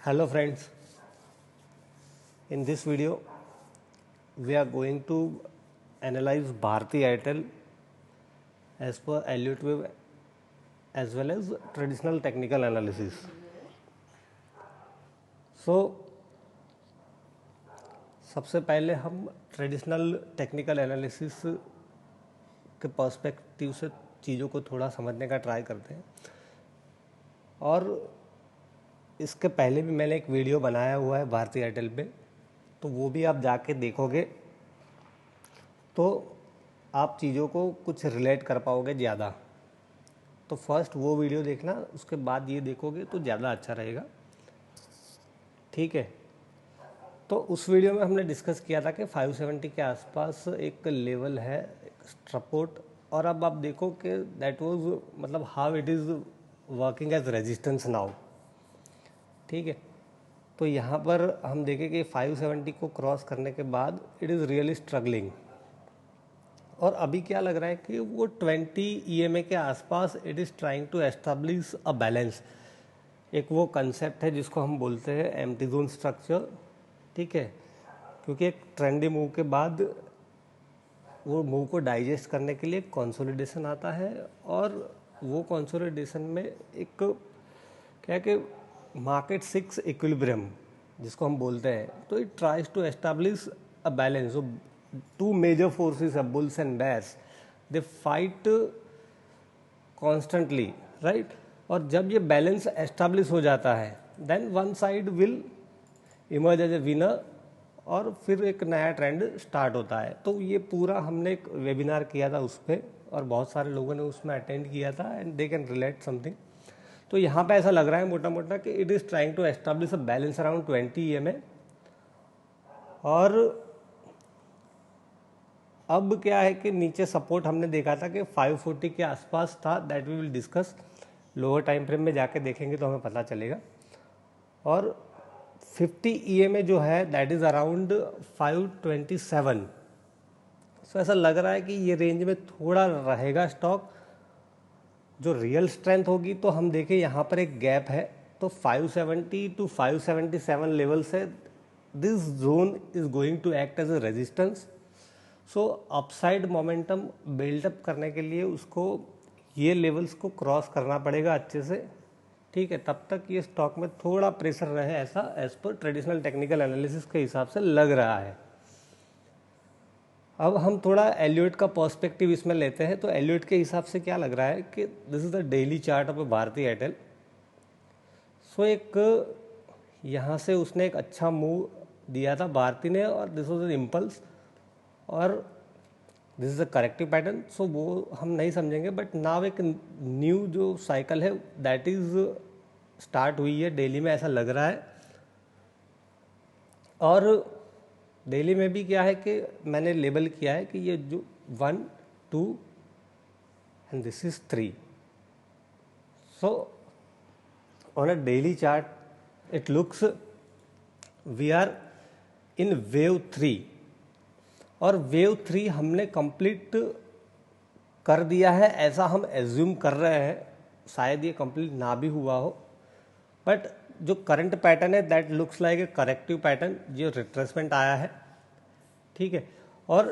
Hello friends, in this video we are going to analyze Bharti Airtel as per Elliott wave as well as traditional technical analysis. So सबसे पहले हम traditional technical analysis के perspective से चीज़ों को थोड़ा समझने का ट्राई करते हैं। और इसके पहले भी मैंने एक वीडियो बनाया हुआ है भारती एयरटेल पे, तो वो भी आप जाके देखोगे तो आप चीज़ों को कुछ रिलेट कर पाओगे ज़्यादा। तो फर्स्ट वो वीडियो देखना, उसके बाद ये देखोगे तो ज़्यादा अच्छा रहेगा, ठीक है। तो उस वीडियो में हमने डिस्कस किया था कि 570 के आसपास एक लेवल है सपोर्ट, और अब आप देखो कि दैट वाज मतलब how it is working as resistance now, ठीक है। तो यहाँ पर हम देखें कि 570 को क्रॉस करने के बाद इट इज़ रियली स्ट्रगलिंग, और अभी क्या लग रहा है कि वो 20 EMA के आसपास it is trying to establish a balance. एक वो कंसेप्ट है जिसको हम बोलते हैं एम्प्टी जोन स्ट्रक्चर, ठीक है, क्योंकि एक ट्रेंडी मूव के बाद वो मूव को डाइजेस्ट करने के लिए कंसोलिडेशन आता है, और वो कंसोलिडेशन में एक क्या है कि मार्केट सिक्स इक्विलिब्रियम जिसको हम बोलते हैं, तो it tries to establish a balance. जो टू मेजर फोर्सेस है, bulls and bears, they fight constantly, right. और जब ये बैलेंस एस्टैब्लिश हो जाता है then one side will emerge as a winner, और फिर एक नया ट्रेंड स्टार्ट होता है। तो ये पूरा हमने एक वेबिनार किया था उस पर, और बहुत सारे लोगों ने उसमें अटेंड किया था and they can relate something. तो यहाँ पे ऐसा लग रहा है मोटा मोटा कि it is trying to establish a balance around 20 EMA। और अब क्या है कि नीचे सपोर्ट हमने देखा था कि 540 के आसपास था, that we will discuss. Lower time frame में जाके देखेंगे तो हमें पता चलेगा। और 50 EMA जो है दैट इज़ अराउंड 527। सो ऐसा लग रहा है कि ये रेंज में थोड़ा रहेगा स्टॉक। जो रियल स्ट्रेंथ होगी तो हम देखें यहाँ पर एक गैप है, तो 570 टू 577 लेवल से this zone is going to act as a resistance. So upside momentum buildup करने के लिए उसको ये लेवल्स को क्रॉस करना पड़ेगा अच्छे से, ठीक है। तब तक ये स्टॉक में थोड़ा प्रेशर रहे, ऐसा as per traditional technical analysis के हिसाब से लग रहा है। अब हम थोड़ा एलियट का पर्सपेक्टिव इसमें लेते हैं। तो एलियट के हिसाब से क्या लग रहा है कि this is the daily chart of Bharti Airtel. So एक यहाँ से उसने एक अच्छा मूव दिया था भारती ने, और दिस वाज एन इम्पल्स, और this is a corrective pattern. So वो हम नहीं समझेंगे, बट नाउ एक न्यू जो साइकिल है दैट इज स्टार्ट हुई है डेली में, ऐसा लग रहा है। और डेली में भी क्या है कि मैंने लेबल किया है कि ये जो 1 2 and this is 3। So on a daily chart it looks we are in wave 3, और वेव 3 हमने कंप्लीट कर दिया है ऐसा हम एज्यूम कर रहे हैं। शायद ये कंप्लीट ना भी हुआ हो, बट जो करंट पैटर्न है that looks like a corrective pattern, जो रिट्रेसमेंट आया है, ठीक है। और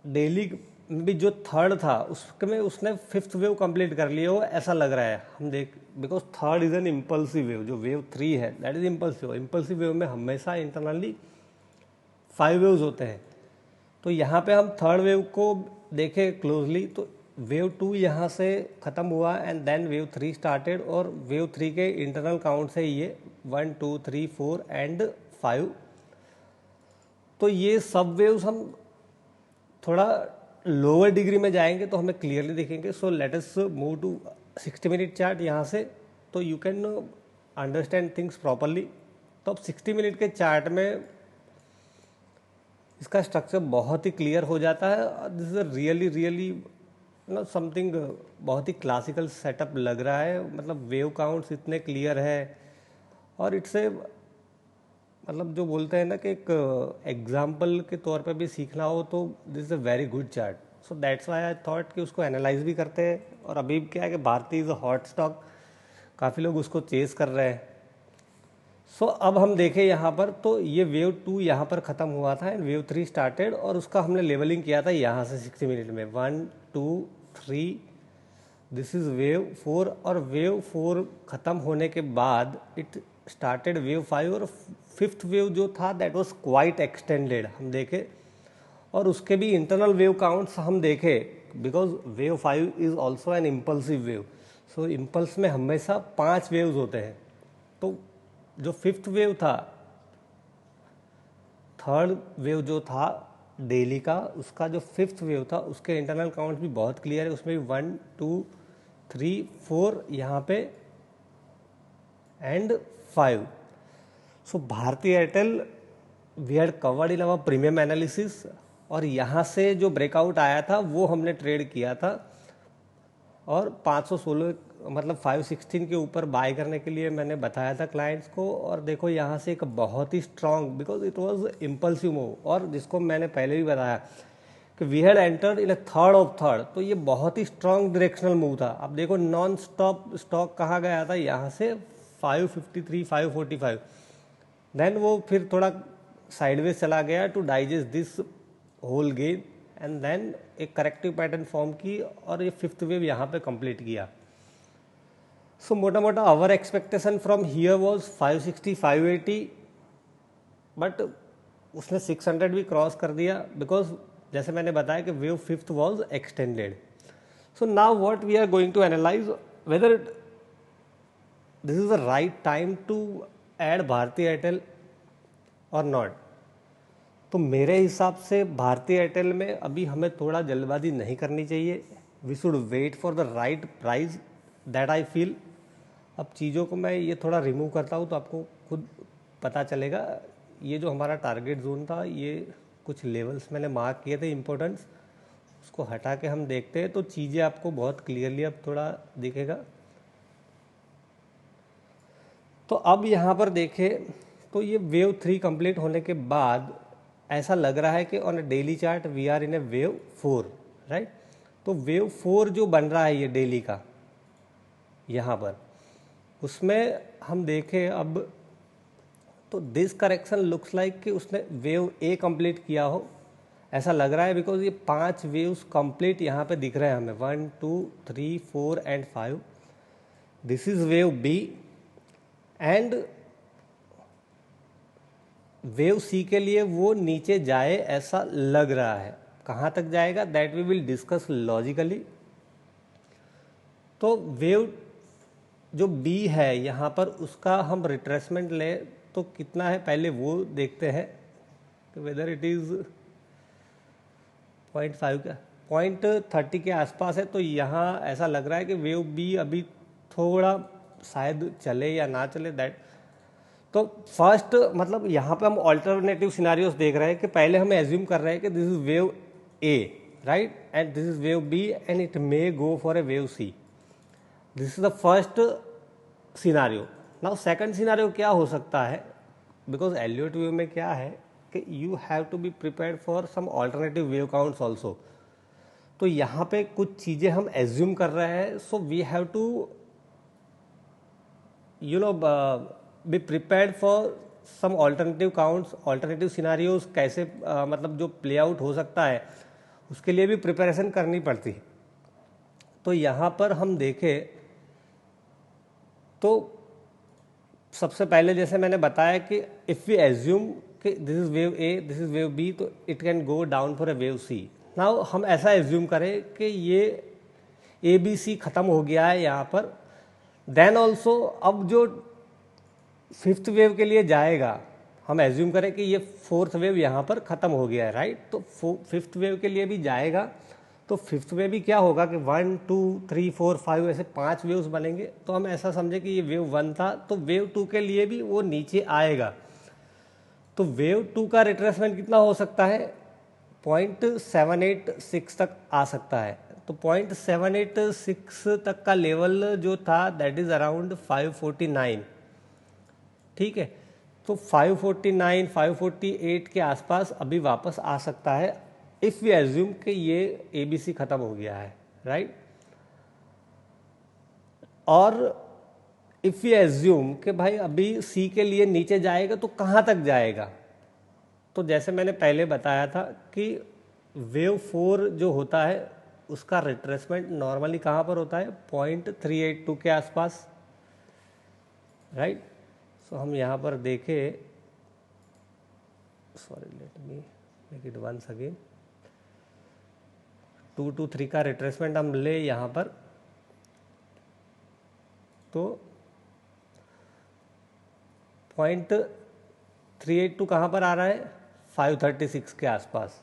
डेली में भी जो थर्ड था उसमें उसने फिफ्थ वेव कंप्लीट कर लिया हो ऐसा लग रहा है हम देख, because third is an impulsive wave. जो वेव 3 है that is impulsive. Impulsive wave में हमेशा इंटरनली 5 वेव्स होते हैं। तो यहाँ पे हम थर्ड वेव को देखें क्लोजली, तो वेव 2 यहाँ से ख़त्म हुआ एंड देन वेव 3 स्टार्टेड, और वेव 3 के इंटरनल काउंट से ये 1 2 3 4 एंड 5। तो ये सब वेव्स हम थोड़ा लोअर डिग्री में जाएंगे तो हमें क्लियरली दिखेंगे। So let us move to 60 minute chart यहाँ से, तो you can understand things properly. तो अब 60 मिनट के चार्ट में इसका स्ट्रक्चर बहुत ही क्लियर हो जाता है। This is really really something बहुत ही क्लासिकल सेटअप लग रहा है। मतलब वेव काउंट्स इतने क्लियर है, और इट्स ए मतलब जो बोलते हैं ना कि एक एग्जाम्पल के तौर पे भी सीखना हो तो this is a very good chart. So that's why I thought कि उसको एनालाइज भी करते हैं। और अभी क्या है कि Bharti is a hot stock, काफ़ी लोग उसको चेस कर रहे हैं। सो अब हम देखें यहाँ पर, तो ये वेव 2 यहाँ पर ख़त्म हुआ था एंड वेव 3 स्टार्टेड, और उसका हमने लेवलिंग किया था यहाँ से 60 मिनट में 1 2 3, दिस इज़ वेव 4, और वेव 4 ख़त्म होने के बाद इट स्टार्टेड वेव 5, और फिफ्थ वेव जो था दैट वाज क्वाइट एक्सटेंडेड हम देखें, और उसके भी इंटरनल वेव काउंट्स हम देखें, because wave 5 is also an impulsive wave. So impulse में हमेशा 5 वेव्स होते हैं। तो जो फिफ्थ वेव था, थर्ड वेव जो था डेली का, उसका जो फिफ्थ वेव था उसके इंटरनल काउंट भी बहुत क्लियर है, उसमें भी 1 2 3 4 यहाँ पे and 5। So Bharti Airtel we had covered in our premium analysis, और यहाँ से जो ब्रेकआउट आया था वो हमने ट्रेड किया था, और 516 मतलब 516 के ऊपर बाय करने के लिए मैंने बताया था क्लाइंट्स को। और देखो यहाँ से एक बहुत ही strong, because it was impulsive move, और जिसको मैंने पहले भी बताया कि we had entered in a third of third, तो ये बहुत ही स्ट्रांग डायरेक्शनल मूव था। अब देखो नॉन स्टॉप स्टॉक कहाँ गया था, यहाँ से 553 545, देन वो फिर थोड़ा साइडवेज चला गया to digest this whole gain, and then एक करेक्टिव पैटर्न फॉर्म की, और ये फिफ्थ वेव यहाँ पे कंप्लीट किया। सो मोटा मोटा our expectation from here was 560 580, but उसने 600 भी क्रॉस कर दिया, बिकॉज जैसे मैंने बताया कि wave fifth was extended. So now what we are going to analyse whether this is the right time to add Bharti Airtel और नॉट। तो मेरे हिसाब से भारती एयरटेल में अभी हमें थोड़ा जल्दबाजी नहीं करनी चाहिए। We should wait for the right price that I feel. अब चीज़ों को मैं ये थोड़ा रिमूव करता हूँ तो आपको खुद पता चलेगा। ये जो हमारा टारगेट जोन था, ये कुछ लेवल्स मैंने मार्क किए थे इम्पोर्टेंस, उसको हटा के हम देखते हैं तो चीज़ें आपको बहुत क्लियरली अब थोड़ा दिखेगा। तो अब यहाँ पर देखें तो ये वेव 3 कंप्लीट होने के बाद ऐसा लग रहा है कि on a daily chart we are in a wave 4, right. तो वेव 4 जो बन रहा है ये डेली का यहाँ पर, उसमें हम देखें अब तो दिस करेक्शन लुक्स लाइक कि उसने वेव ए कंप्लीट किया हो ऐसा लग रहा है, बिकॉज ये 5 वेव्स कंप्लीट यहाँ पे दिख रहे हैं हमें 1 2 3 4 and 5। This is wave B and wave C के लिए वो नीचे जाए ऐसा लग रहा है। कहाँ तक जाएगा that we will discuss logically. तो वेव जो बी है यहाँ पर उसका हम रिट्रेसमेंट ले तो कितना है पहले वो देखते हैं कि वेदर इट इज़ 0.5 का 0.30 के आसपास है। तो यहाँ ऐसा लग रहा है कि वेव बी अभी थोड़ा शायद चले या ना चले दैट। तो फर्स्ट मतलब यहाँ पे हम ऑल्टरनेटिव सिनारियोस देख रहे हैं कि पहले हम एज्यूम कर रहे हैं कि this is wave A, right, and this is wave B and it may go for a wave C. This is the first scenario. Now second scenario क्या हो सकता है, बिकॉज एलियट वेव में क्या है कि you have to be prepared for some alternative wave counts also. तो यहाँ पे कुछ चीज़ें हम एज्यूम कर रहे हैं, so we have to you know be prepared for some alternative counts, alternative scenarios कैसे मतलब जो प्ले आउट हो सकता है उसके लिए भी प्रिपरेशन करनी पड़ती है। तो यहाँ पर हम देखें तो सबसे पहले जैसे मैंने बताया कि इफ़ वी एज्यूम कि this is wave A, this is wave B, तो it can go down for a wave C. Now हम ऐसा एज्यूम करें कि ये ए बी सी ख़त्म हो गया है यहाँ पर, देन ऑल्सो अब जो फिफ्थ वेव के लिए जाएगा हम एज्यूम करें कि ये फोर्थ वेव यहाँ पर ख़त्म हो गया है, राइट। तो फिफ्थ वेव के लिए भी जाएगा, तो फिफ्थ में भी क्या होगा कि 1 2 3 4 5 ऐसे 5 वेव्स बनेंगे। तो हम ऐसा समझे कि ये वेव 1 था, तो वेव 2 के लिए भी वो नीचे आएगा। तो वेव 2 का रिट्रेसमेंट कितना हो सकता है, 0.786 तक आ सकता है। तो 0.786 तक का लेवल जो था दैट इज़ अराउंड 549, ठीक है। तो 549 548 के आसपास अभी वापस आ सकता है इफ़ वी एज्यूम कि ये ABC ख़त्म हो गया है, राइट। और इफ़ यू एज्यूम कि भाई अभी सी के लिए नीचे जाएगा तो कहाँ तक जाएगा, तो जैसे मैंने पहले बताया था कि वेव 4 जो होता है उसका रिट्रेसमेंट नॉर्मली कहाँ पर होता है, 0.382 के आसपास, राइट। सो हम यहाँ पर देखें, sorry let me make it once again, 223 का रिट्रेसमेंट हम ले यहाँ पर, तो 0.382 कहाँ पर आ रहा है, 536 के आसपास।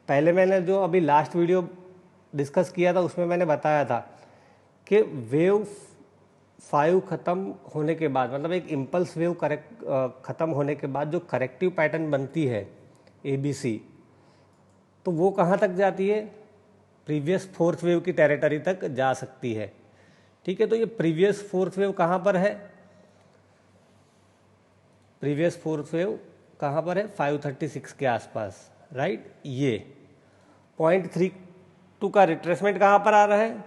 पहले मैंने जो अभी लास्ट वीडियो डिस्कस किया था उसमें मैंने बताया था कि वेव 5 ख़त्म होने के बाद, मतलब एक इम्पल्स वेव ख़त्म होने के बाद जो करेक्टिव पैटर्न बनती है ABC, तो वो कहाँ तक जाती है, प्रीवियस फोर्थ वेव की टेरिटरी तक जा सकती है, ठीक है। तो ये प्रीवियस फोर्थ वेव कहाँ पर है, प्रीवियस फोर्थ वेव कहाँ पर है, 536 के आसपास, राइट। ये 0.32 का रिट्रेसमेंट कहाँ पर आ रहा है,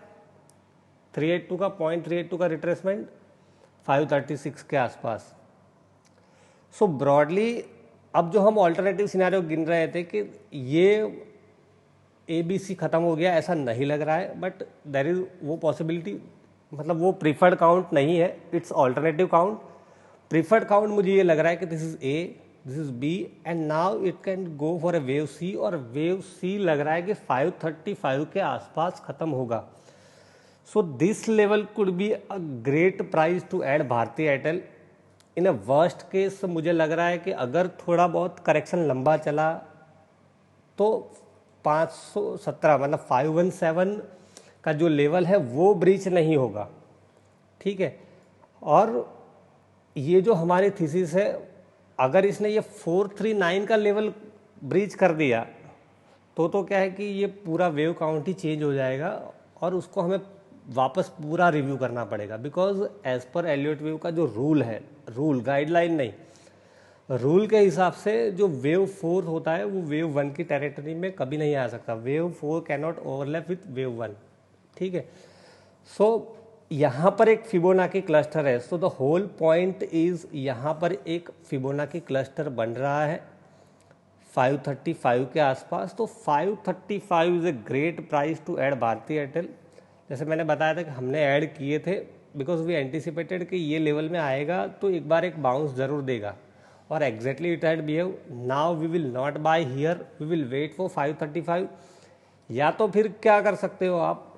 382 का 0.382 का रिट्रेसमेंट 536 के आसपास। सो ब्रॉडली अब जो हम ऑल्टरनेटिव सिनेरियो गिन रहे थे कि ये ABC ख़त्म हो गया, ऐसा नहीं लग रहा है, बट देयर इज वो पॉसिबिलिटी, मतलब वो प्रीफर्ड काउंट नहीं है, it's alternative count. Preferred count मुझे ये लग रहा है कि this is A, this is B and now it can go for a wave C, और वेव C लग रहा है कि 535 के आसपास ख़त्म होगा। So this level could be a great price to add Bharti Airtel. In a worst case मुझे लग रहा है कि अगर थोड़ा बहुत करेक्शन लंबा चला तो 517 मतलब 517 का जो लेवल है वो ब्रीच नहीं होगा, ठीक है। और ये जो हमारी थीसिस है, अगर इसने ये 439 का लेवल ब्रीच कर दिया तो क्या है कि ये पूरा वेव काउंट ही चेंज हो जाएगा और उसको हमें वापस पूरा रिव्यू करना पड़ेगा, because as per Elliott wave का जो रूल है, रूल गाइडलाइन नहीं, रूल के हिसाब से जो वेव 4 होता है वो वेव 1 की टेरिटरी में कभी नहीं आ सकता। Wave 4 cannot overlap with wave 1, ठीक है। सो यहाँ पर एक फिबोनाकी क्लस्टर है, so the whole point is यहाँ पर एक फिबोनाकी क्लस्टर बन रहा है 535 के आसपास। तो 535 is a great price to add Bharti Airtel. जैसे मैंने बताया था कि हमने ऐड किए थे बिकॉज वी एंटिसिपेटेड कि ये लेवल में आएगा तो एक बार एक बाउंस जरूर देगा, और exactly it had behave. Now we will not buy here, we will wait for 535। या तो फिर क्या कर सकते हो आप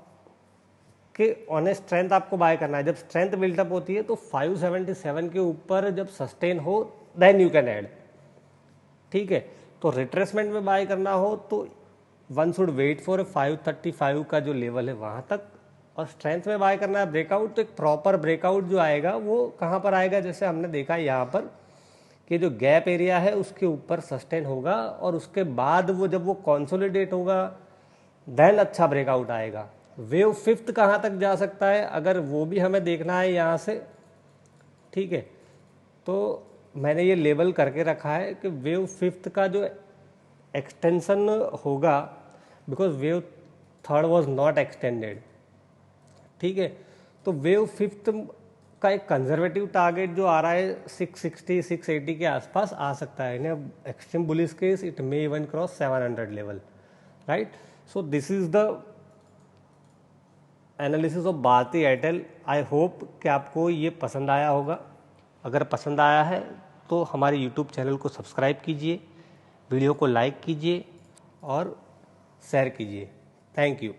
कि ऑन ए स्ट्रेंथ आपको बाय करना है, जब स्ट्रेंथ बिल्टअप होती है तो 577 के ऊपर जब सस्टेन हो देन यू कैन ऐड, ठीक है। तो रिट्रेसमेंट में बाय करना हो तो वन शुड वेट फॉर 535 का जो लेवल है वहाँ तक, और स्ट्रेंथ में बाय करना है ब्रेकआउट, तो एक प्रॉपर ब्रेकआउट जो आएगा वो कहाँ पर आएगा, जैसे हमने देखा यहाँ पर कि जो गैप एरिया है उसके ऊपर सस्टेन होगा, और उसके बाद वो जब वो कंसोलिडेट होगा देन अच्छा ब्रेकआउट आएगा। वेव 5th कहाँ तक जा सकता है अगर वो भी हमें देखना है यहाँ से, ठीक है। तो मैंने ये लेबल करके रखा है कि वेव 5th का जो एक्सटेंशन होगा, because wave 3rd was not extended, ठीक है। तो वेव 5th का एक कंजर्वेटिव टारगेट जो आ रहा है 660 680 के आसपास आ सकता है। In extreme bullish case it may even cross 700 level, right. So this is the analysis of Bharti Airtel. I hope कि आपको ये पसंद आया होगा। अगर पसंद आया है तो हमारे यूट्यूब चैनल को सब्सक्राइब कीजिए, वीडियो को लाइक कीजिए और शेयर कीजिए। Thank you.